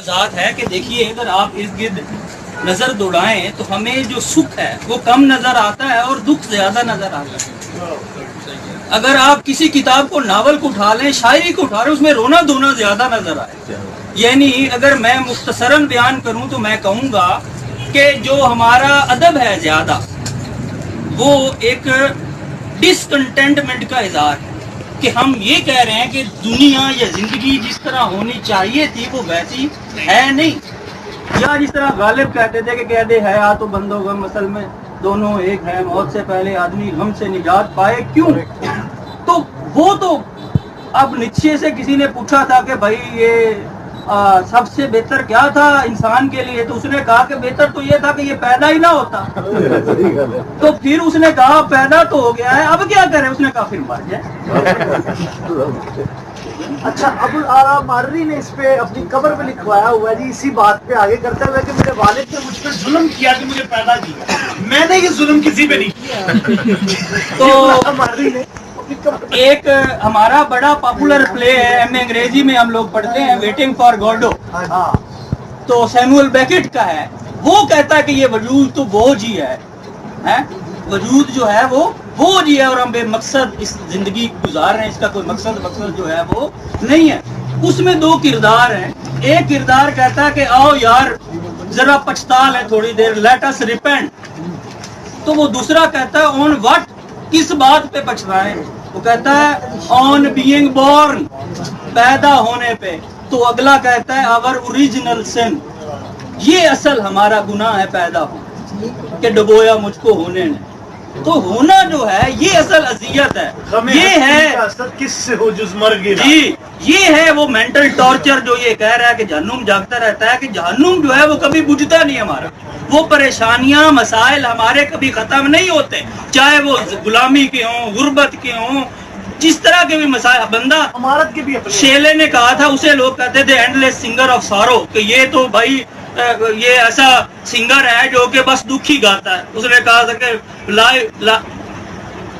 ذات ہے کہ دیکھیے اگر آپ ارد گرد نظر دوڑائیں تو ہمیں جو سکھ ہے وہ کم نظر آتا ہے اور دکھ زیادہ نظر آتا ہے. اگر آپ کسی کتاب کو ناول کو اٹھا لیں شاعری کو اٹھا لیں اس میں رونا دھونا زیادہ نظر آئے. یعنی اگر میں مختصراً بیان کروں تو میں کہوں گا کہ جو ہمارا ادب ہے زیادہ وہ ایک ڈسکنٹینٹمنٹ کا اظہار ہے کہ ہم یہ کہہ رہے ہیں کہ دنیا یا زندگی جس طرح ہونی چاہیے تھی وہ ویسی ہے نہیں. یا جس طرح غالب کہتے تھے کہ کہہ دے ہے آ تو بندو غم اصل میں دونوں ایک ہے موت سے پہلے آدمی غم سے نجات پائے کیوں. تو وہ تو اب نیچے سے کسی نے پوچھا تھا کہ بھائی یہ سب سے بہتر کیا تھا انسان کے لیے تو اس نے کہا کہ بہتر تو یہ تھا کہ یہ پیدا ہی نہ ہوتا. تو پھر اس نے کہا پیدا تو ہو گیا ہے اب کیا کرے. اس نے کہا پھر مر جائے. اچھا ابوالآراء مارری نے اس پہ اپنی قبر پہ لکھوایا ہوا ہے جی اسی بات پہ آگے کرتے ہوئے کہ میرے والد نے مجھ پہ ظلم کیا کہ مجھے پیدا کیا میں نے یہ ظلم کسی پہ نہیں کیا. تو مارری نے ایک ہمارا بڑا پاپولر پلے ہے ایم اے انگریزی میں ہم لوگ پڑھتے ہیں ویٹنگ فار گوڈو. تو سیموئل بیکٹ کا ہے. وہ کہتا ہے کہ یہ وجود تو بوجھ ہی ہے وجود جو ہے وہ بوجھ ہی ہے اور ہم بے مقصد اس زندگی گزار رہے ہیں. اس کا کوئی مقصد جو ہے وہ نہیں ہے. اس میں دو کردار ہیں. ایک کردار کہتا ہے کہ آؤ یار ذرا پچھتا لیں تھوڑی دیر لیٹ اس ریپینٹ. تو وہ دوسرا کہتا ہے آن واٹ کس بات پہ پچھتائیں. وہ کہتا ہے آن بینگ بورن پیدا ہونے پہ. تو اگلا کہتا ہے آور اوریجنل سن یہ اصل ہمارا گناہ ہے پیدا ہونا کہ ڈبویا مجھ کو ہونے نے. تو ہونا جو ہے یہ اصل اذیت ہے. یہ ہے کس سے ہو جز مر گیا. جی یہ ہے وہ مینٹل ٹارچر جو یہ کہہ رہا ہے کہ جہنم جاگتا رہتا ہے کہ جہنم جو ہے وہ کبھی بجھتا نہیں ہمارا. وہ پریشانیاں مسائل ہمارے کبھی ختم نہیں ہوتے چاہے وہ غلامی کے ہوں غربت کے ہوں جس طرح کے بھی مسائل. بندہ امارت کے بھی شیلے نے کہا تھا اسے لوگ کہتے تھے اینڈ لیس سنگر آف سارو کہ یہ تو بھائی یہ ایسا سنگر ہے جو کہ بس دکھ ہی گاتا ہے. اس نے کہا تھا کہ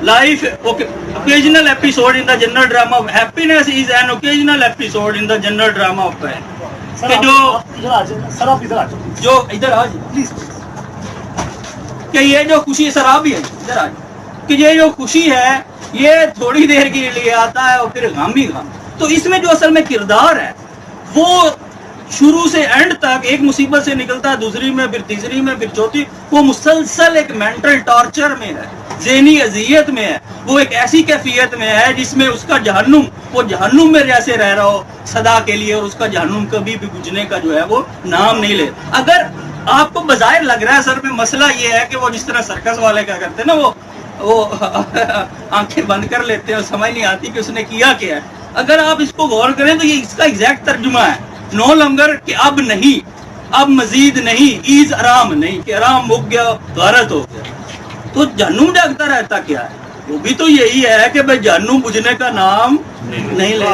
life occasional episode in the general drama of happiness is an occasional episode in the general drama of pain. کہ جو ادھر آ پلیز کہ یہ جو خوشی سراب ہی ہے ادھر آ کہ یہ جو خوشی ہے یہ تھوڑی دیر کے لیے آتا ہے اور پھر غم ہی غم. تو اس میں جو اصل میں کردار ہے وہ شروع سے اینڈ تک ایک مصیبت سے نکلتا ہے دوسری میں پھر تیسری میں پھر چوتھی. وہ مسلسل ایک مینٹل ٹارچر میں ہے ذہنی اذیت میں ہے. وہ ایک ایسی کیفیت میں ہے جس میں اس کا جہنم وہ جہنم میں جیسے رہ رہا ہو صدا کے لیے اور اس کا جہنم کبھی بھی بجھنے کا جو ہے وہ نام نہیں لے. اگر آپ کو بظاہر لگ رہا ہے سر میں مسئلہ یہ ہے کہ وہ جس طرح سرکس والے کیا کرتے ہیں نا وہ آنکھیں بند کر لیتے ہیں سمجھ نہیں آتی کہ اس نے کیا کیا ہے. اگر آپ اس کو غور کریں تو یہ اس کا ایگزیکٹ ترجمہ ہے نو لنگر کہ اب نہیں اب مزید نہیں ایز آرام نہیں کہ آرام مک گیا غارت ہو گیا. تو جہنم جاگتا رہتا کیا ہے وہ بھی تو یہی ہے کہ بھائی جہنم بجھنے کا نام نہیں لے.